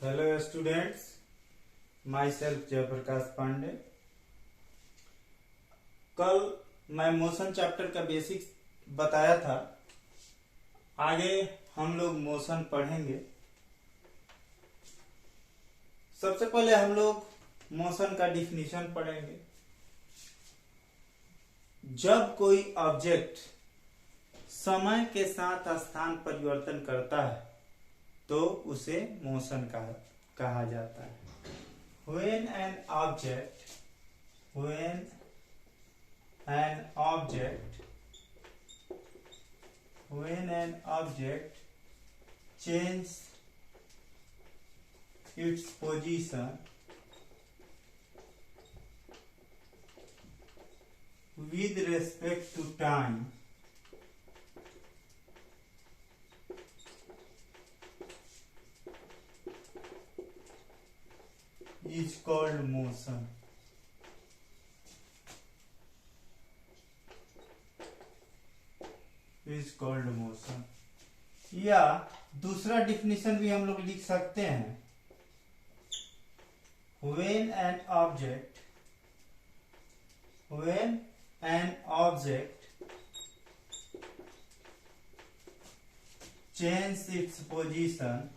Hello students, myself Jaiprakash Pandey. कल मैं motion chapter का बेसिक्स बताया था। आगे हम लोग मोशन पढ़ेंगे। सबसे पहले हम लोग मोशन का डिफिनीशन पढ़ेंगे। जब कोई ऑब्जेक्ट समय के साथ स्थान परिवर्तन करता है तो उसे मोशन कहा जाता है। When an object changes its position with respect to time, is called motion. या दूसरा डिफिनीशन भी हम लोग लिख सकते हैं। When an object changes its position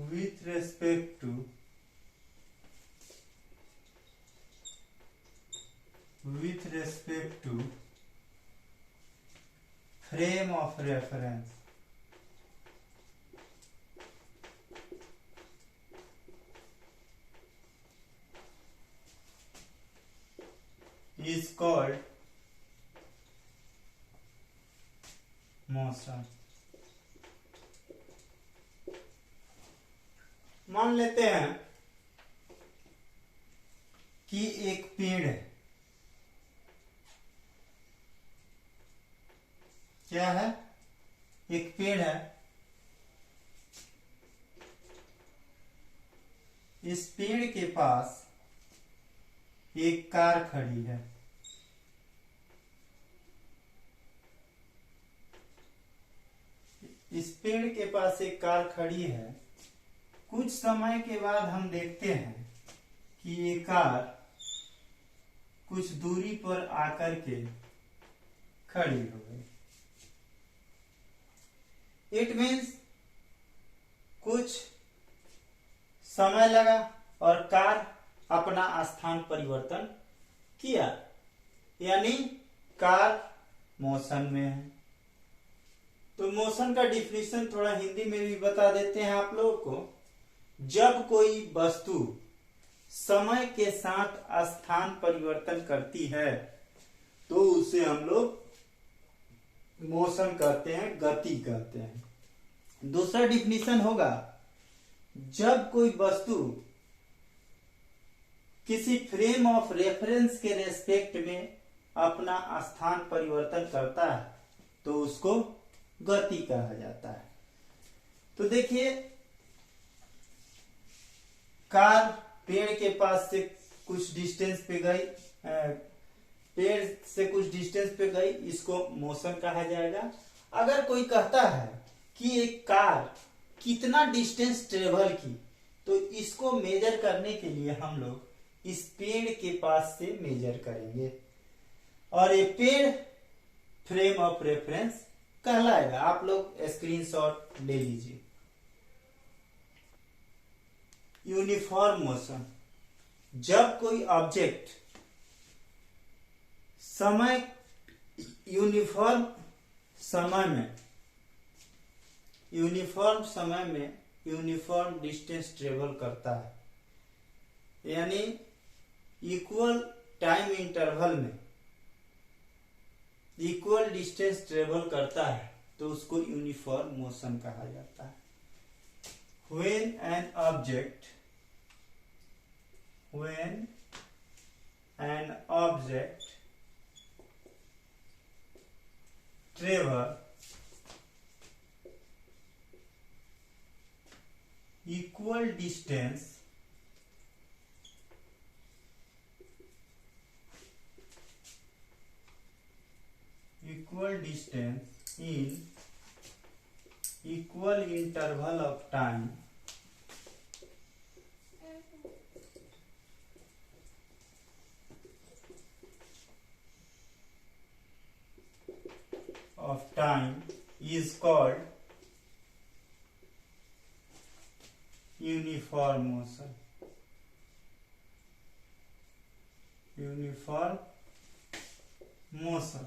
with respect to frame of reference is called motion. मान लेते हैं कि एक पेड़ है। क्या है? एक पेड़ है। इस पेड़ के पास एक कार खड़ी है। इस पेड़ के पास एक कार खड़ी है। कुछ समय के बाद हम देखते हैं कि ये कार कुछ दूरी पर आकर के खड़ी हो गई। इट मीन्स कुछ समय लगा और कार अपना स्थान परिवर्तन किया, यानी कार मोशन में है। तो मोशन का डिफिनीशन थोड़ा हिंदी में भी बता देते हैं आप लोगों को। जब कोई वस्तु समय के साथ स्थान परिवर्तन करती है तो उसे हम लोग मोशन कहते हैं, गति कहते हैं। दूसरा डिफिनीशन होगा, जब कोई वस्तु किसी फ्रेम ऑफ रेफरेंस के रेस्पेक्ट में अपना स्थान परिवर्तन करता है तो उसको गति कहा जाता है। तो देखिए, कार पेड़ के पास से कुछ डिस्टेंस पे गई, पेड़ से कुछ डिस्टेंस पे गई, इसको मोशन कहा जाएगा। अगर कोई कहता है कि एक कार कितना डिस्टेंस ट्रेवल की, तो इसको मेजर करने के लिए हम लोग इस पेड़ के पास से मेजर करेंगे और ये पेड़ फ्रेम ऑफ रेफरेंस कहलाएगा। आप लोग स्क्रीनशॉट ले लीजिए। यूनिफॉर्म मोशन, जब कोई ऑब्जेक्ट यूनिफॉर्म समय में यूनिफॉर्म डिस्टेंस ट्रेवल करता है, यानी इक्वल टाइम इंटरवल में इक्वल डिस्टेंस ट्रेवल करता है, तो उसको यूनिफॉर्म मोशन कहा जाता है। When an object travel equal distance equal distance in equal interval of time is called uniform motion. Uniform motion.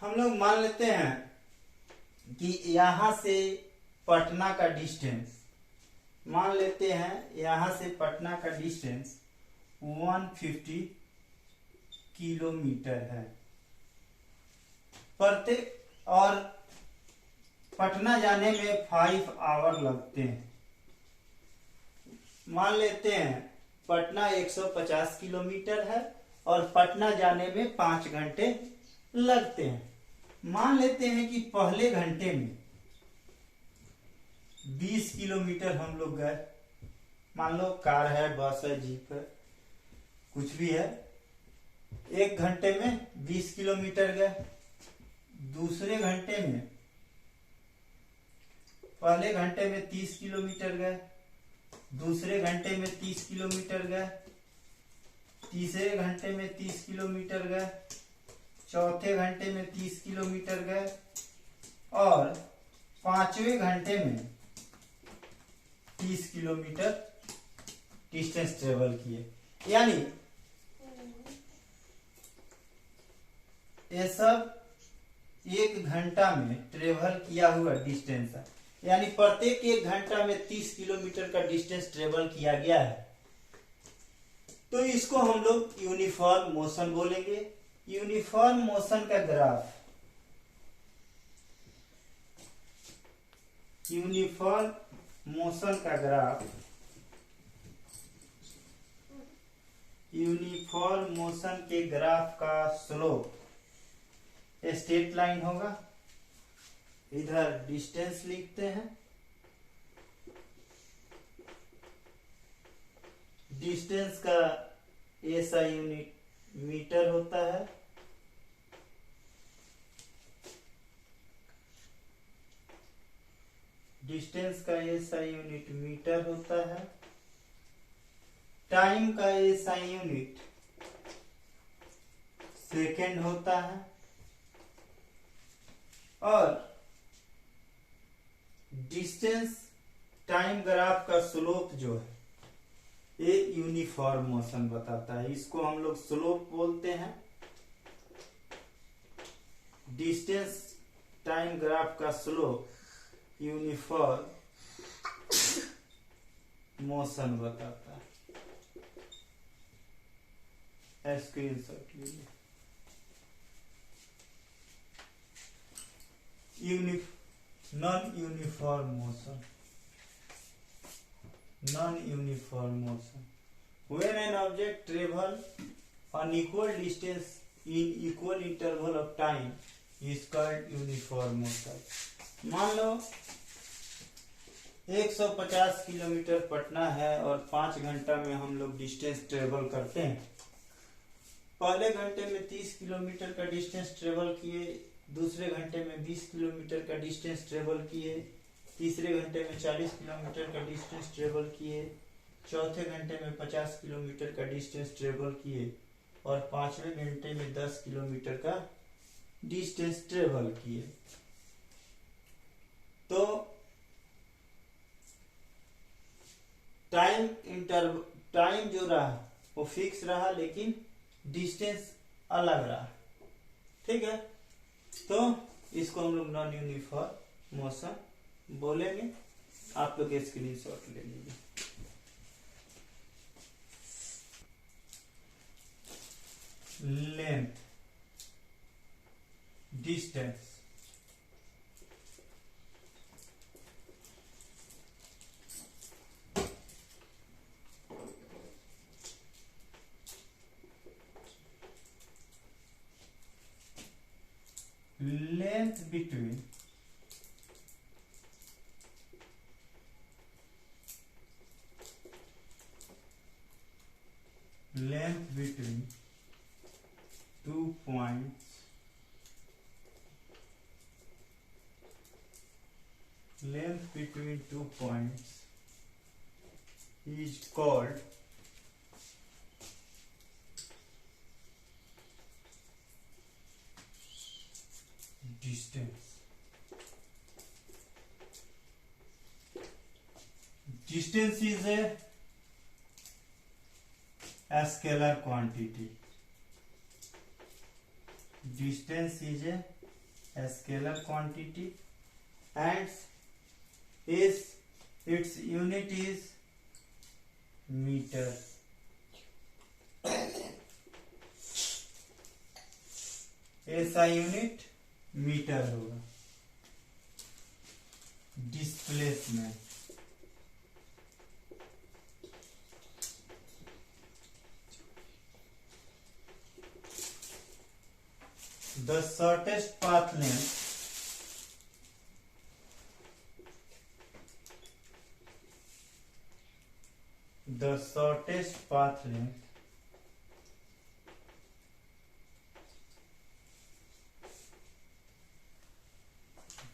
हम लोग मान लेते हैं कि यहां से पटना का डिस्टेंस, मान लेते हैं यहां से पटना का डिस्टेंस 150 किलोमीटर है प्रत्येक, और पटना जाने में 5 आवर लगते हैं। मान लेते हैं पटना 150 किलोमीटर है और पटना जाने में 5 घंटे लगते हैं। मान लेते हैं कि पहले घंटे में 20 किलोमीटर हम लोग गए, मान लो कार है, बस है, जीप है, कुछ भी है। 1 घंटे में 20 किलोमीटर गए। दूसरे घंटे में, पहले घंटे में 30 किलोमीटर गए, दूसरे घंटे में 30 किलोमीटर गए, तीसरे घंटे में 30 किलोमीटर गए, चौथे घंटे में 30 किलोमीटर गए और 5वें घंटे में 30 किलोमीटर डिस्टेंस ट्रेवल किए। यानी ये सब 1 घंटा में ट्रेवल किया हुआ डिस्टेंस है। यानी प्रत्येक 1 घंटा में 30 किलोमीटर का डिस्टेंस ट्रेवल किया गया है, तो इसको हम लोग यूनिफॉर्म मोशन बोलेंगे। यूनिफॉर्म मोशन का ग्राफ, यूनिफॉर्म मोशन का ग्राफ, यूनिफॉर्म मोशन के ग्राफ का स्लोप स्ट्रेट लाइन होगा। इधर डिस्टेंस लिखते हैं, डिस्टेंस का ऐसा यूनिट मीटर होता है। डिस्टेंस का ऐसा यूनिट मीटर होता है। टाइम का ऐसा यूनिट सेकेंड होता है। और डिस्टेंस टाइम ग्राफ का स्लोप जो है ये यूनिफॉर्म मोशन बताता है, इसको हम लोग स्लोप बोलते हैं। डिस्टेंस टाइम ग्राफ का स्लोप यूनिफॉर्म मोशन बताता है। स्क्रीनशॉट लीजिए। non-uniform motion, non-uniform motion, when an object travel an equal distance in equal interval of time is called uniform motion. मान लो 150 किलोमीटर पटना है और 5 घंटा में हम लोग डिस्टेंस ट्रेवल करते हैं। पहले घंटे में 30 किलोमीटर का डिस्टेंस ट्रेवल किए, दूसरे घंटे में 20 किलोमीटर का डिस्टेंस ट्रेवल किए, तीसरे घंटे में 40 किलोमीटर का डिस्टेंस ट्रेवल किए, चौथे घंटे में 50 किलोमीटर का डिस्टेंस ट्रेवल किए और 5वें घंटे में 10 किलोमीटर का डिस्टेंस ट्रेवल किए। तो टाइम जो रहा वो फिक्स रहा, लेकिन डिस्टेंस अलग रहा। ठीक है, तो इसको हम लोग नॉन यूनिफॉर्म मोशन बोलेंगे। आप लोग स्क्रीनशॉट ले लीजिए। Length, distance, length between 2 points, length between 2 points is called distance. Distance is a scalar quantity. Distance is a scalar quantity and its unit is meter. SI unit meter होगा. Displacement, the shortest path length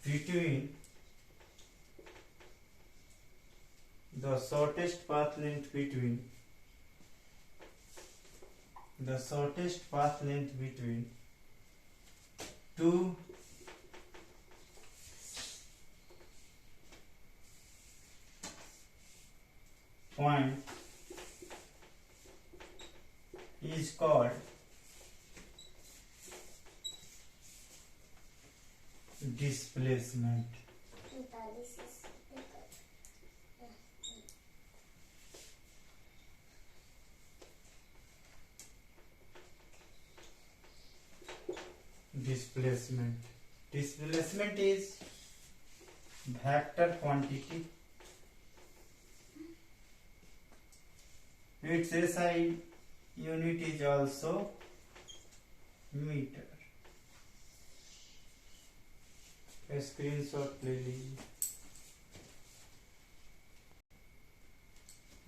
between the shortest path length between two point is called displacement. Displacement is vector quantity. Its SI unit is also meter. Screenshot ले लीजिए.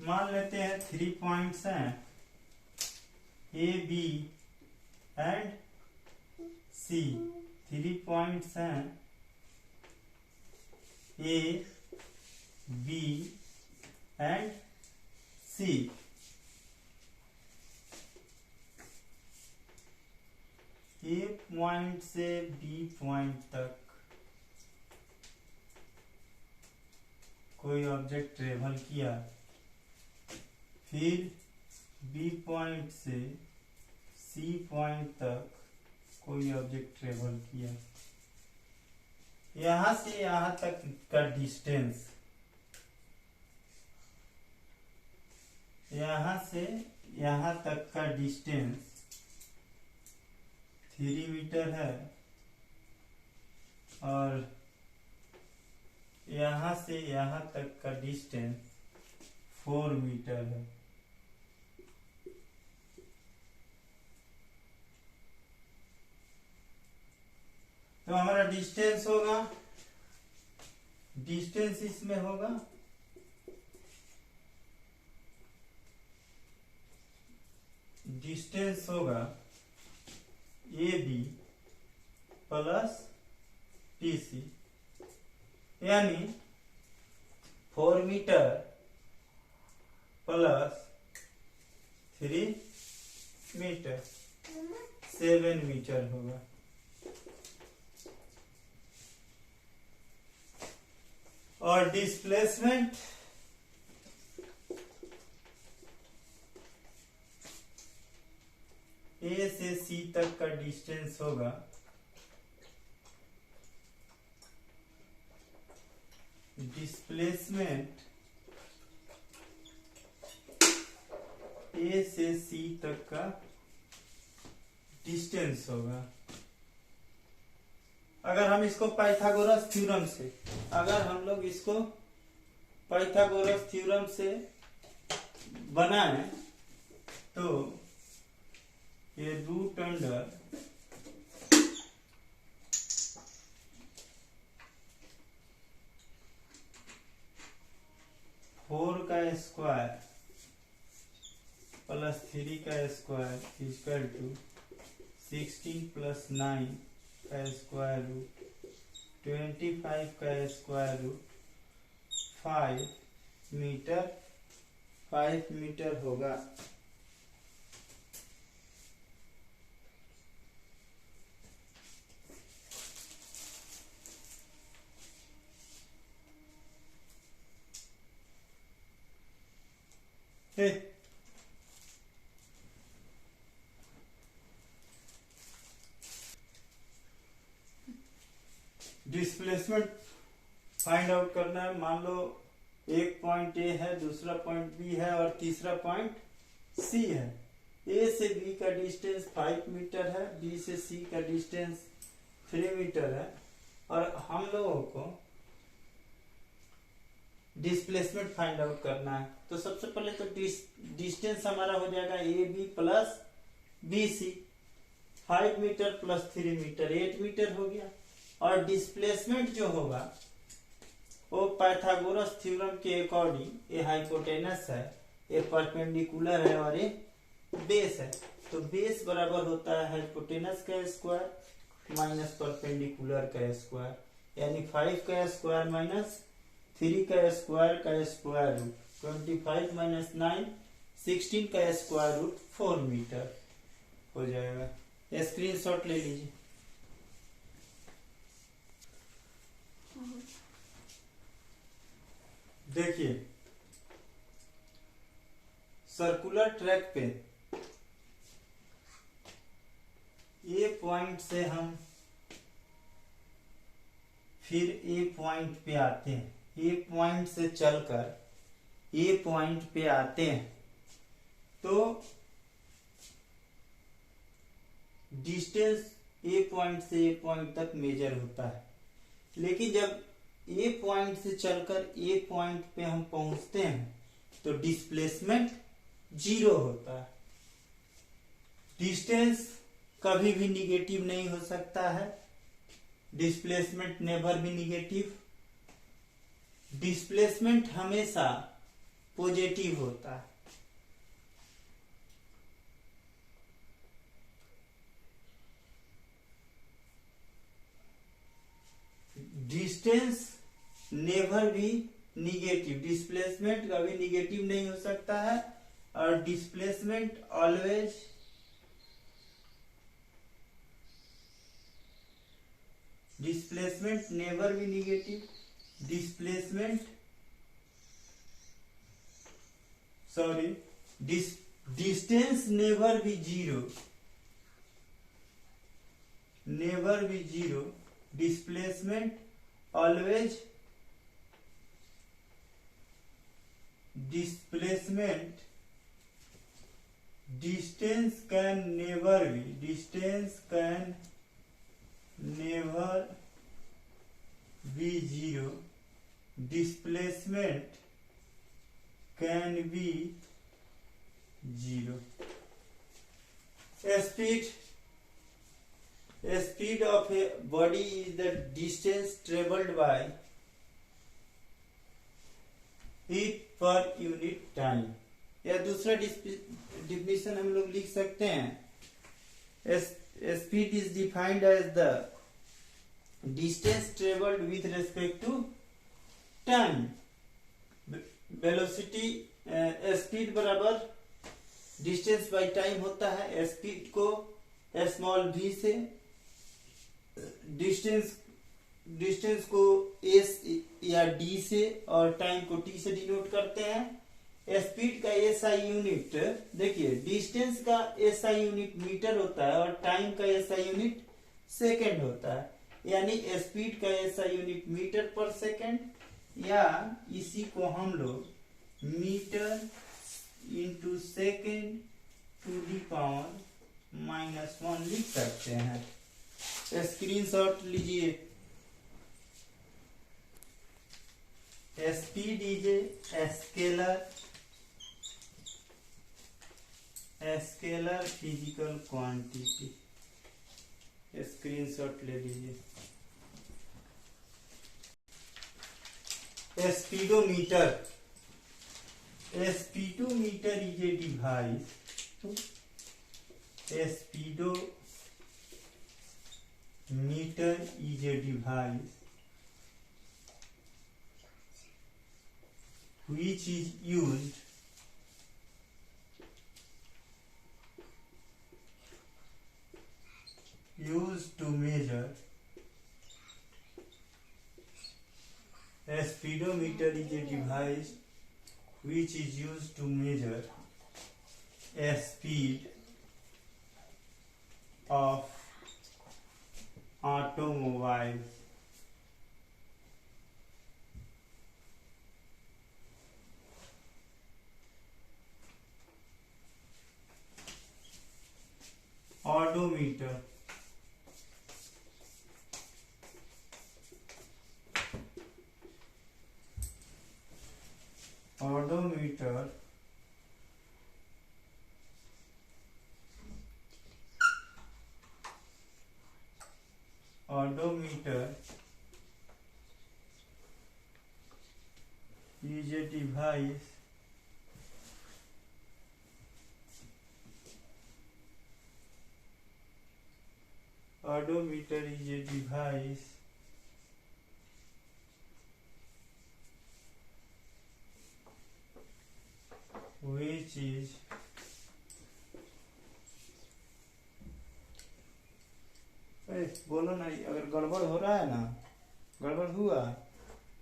मान लेते हैं 3 points हैं A B and C. 3 points हैं A B and C. A point से B point तक कोई ऑब्जेक्ट ट्रेवल किया, फिर बी पॉइंट से सी पॉइंट तक कोई ऑब्जेक्ट ट्रेवल किया. यहां से यहां तक का डिस्टेंस, यहां से यहां तक का डिस्टेंस 3 मीटर है और यहां से यहां तक का डिस्टेंस 4 मीटर है. तो हमारा डिस्टेंस होगा, डिस्टेंस इसमें होगा डिस्टेंस होगा a b plus t c, यानी 4 मीटर प्लस 3 मीटर 7 मीटर होगा. और डिस्प्लेसमेंट ए से सी तक का डिस्टेंस होगा डिस्प्लेसमेंट ए से सी तक का डिस्टेंस होगा. अगर हम इसको पाइथागोरस थ्योरम से, अगर हम लोग इसको पाइथागोरस थ्योरम से बनाएं तो ये रूट अंडर 4 का स्क्वायर प्लस 3 का स्क्वायर इक्वल टू 16 प्लस 9 का स्क्वायर रूट 25 का स्क्वायर रूट 5 मीटर होगा। डिस्प्लेसमेंट फाइंड आउट करना है। मान लो एक पॉइंट ए है, दूसरा पॉइंट बी है और तीसरा पॉइंट सी है। ए से बी का डिस्टेंस 5 मीटर है, बी से सी का डिस्टेंस 3 मीटर है और हम लोगों को डिस्प्लेसमेंट फाइंड आउट करना है। तो सबसे पहले तो डिस्टेंस हमारा हो जाएगा a b plus b c. 5 metre plus 3 metre 8 metre हो गया। और डिस्प्लेसमेंट जो होगा वो पाइथागोरस थ्योरम के अकॉर्डिंग ये हाइपोटेनस है, ये परपेंडिकुलर है और ये बेस है। तो बेस बराबर होता है हाइपोटेनस का स्क्वायर माइनस परपेंडिकुलर का स्क्वायर, यानी 5 का स्क्वायर माइनस 3 का स्क्वायर रूट 25 माइनस 9 16 का स्क्वायर रूट 4 मीटर हो जाएगा। स्क्रीनशॉट ले लीजिए। देखिए सर्कुलर ट्रैक पे ए पॉइंट से हम फिर ए पॉइंट पे आते हैं, ए पॉइंट से चलकर ए पॉइंट पे आते हैं तो डिस्टेंस ए पॉइंट से ए पॉइंट तक मेजर होता है। लेकिन जब ए पॉइंट से चलकर ए पॉइंट पे हम पहुंचते हैं तो डिस्प्लेसमेंट 0 होता है। डिस्टेंस कभी भी निगेटिव नहीं हो सकता है, डिस्प्लेसमेंट नेवर भी निगेटिव। डिस्प्लेसमेंट हमेशा पॉजिटिव होता है। डिस्टेंस नेवर भी निगेटिव, डिस्प्लेसमेंट कभी निगेटिव नहीं हो सकता है और डिस्प्लेसमेंट ऑलवेज डिस्प्लेसमेंट नेवर भी निगेटिव, डिस्टेंस नेवर भी zero, displacement always displacement distance can never be zero, displacement can be zero. Speed of a body is the distance traveled by it per unit time। या दूसरा definition हम लोग लिख सकते हैं, speed is defined as the distance travelled with respect to time. Velocity speed बराबर distance by time होता है। स्पीड को स्मॉल v से, डिस्टेंस को s या d से और टाइम को t से डिनोट करते हैं। स्पीड का एसआई यूनिट देखिए, डिस्टेंस का एसआई यूनिट मीटर होता है और टाइम का एसआई यूनिट सेकंड होता है, यानी स्पीड का एसआई यूनिट मीटर पर सेकंड या इसी को हम लोग metre into second to the power -1 लिख सकते हैं। स्क्रीनशॉट लीजिए। Speed is a scalar physical quantity. Screenshot ले लीजिए। Speedometer is a device. meter is a device which is used to measure. A speedometer is a device which is used to measure a speed of automobiles. Odometer. Odometer is a device which is बोलो ना, अगर गड़बड़ हो रहा है ना, गड़बड़ हुआ,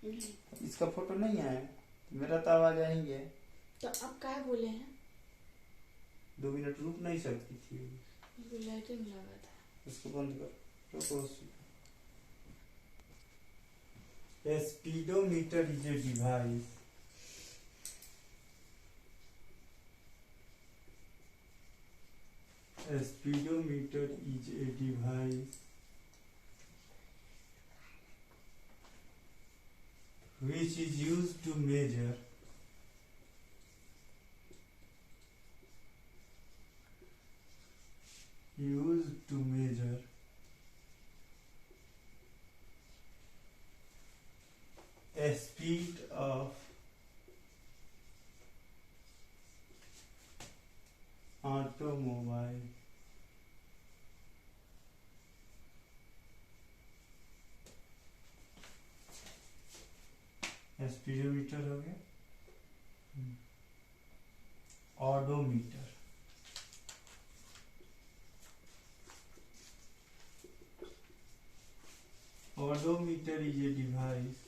इसका फोटो नहीं है, मेरा तो आवाज आएंगे। तो अब क्या बोले हैं? 2 मिनट रुक नहीं सकती थी, लाइटिंग लगा था। उसको बंद कर। A speedometer is a device which is used to measure a speed of automobile. Speedometer हो गया। Odometer, odometer is a device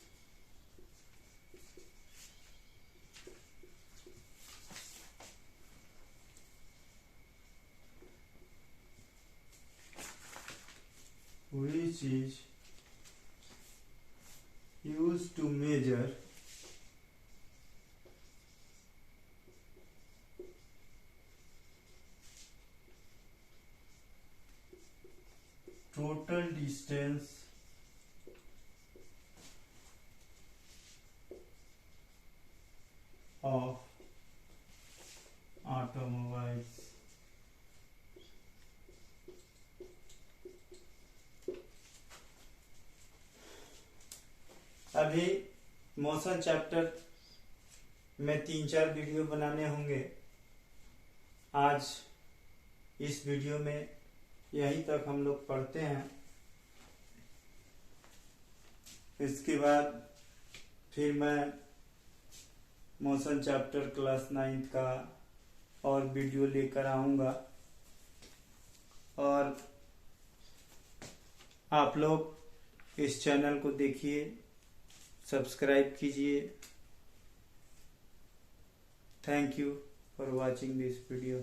which is used to measure total distance of automobiles. अभी मोशन चैप्टर में 3-4 video बनाने होंगे। आज इस video में यहीं तक हम लोग पढ़ते हैं। इसके बाद फिर मैं मोशन चैप्टर क्लास 9 का और वीडियो लेकर आऊँगा, और आप लोग इस चैनल को देखिए, सब्सक्राइब कीजिए। Thank you for watching this video.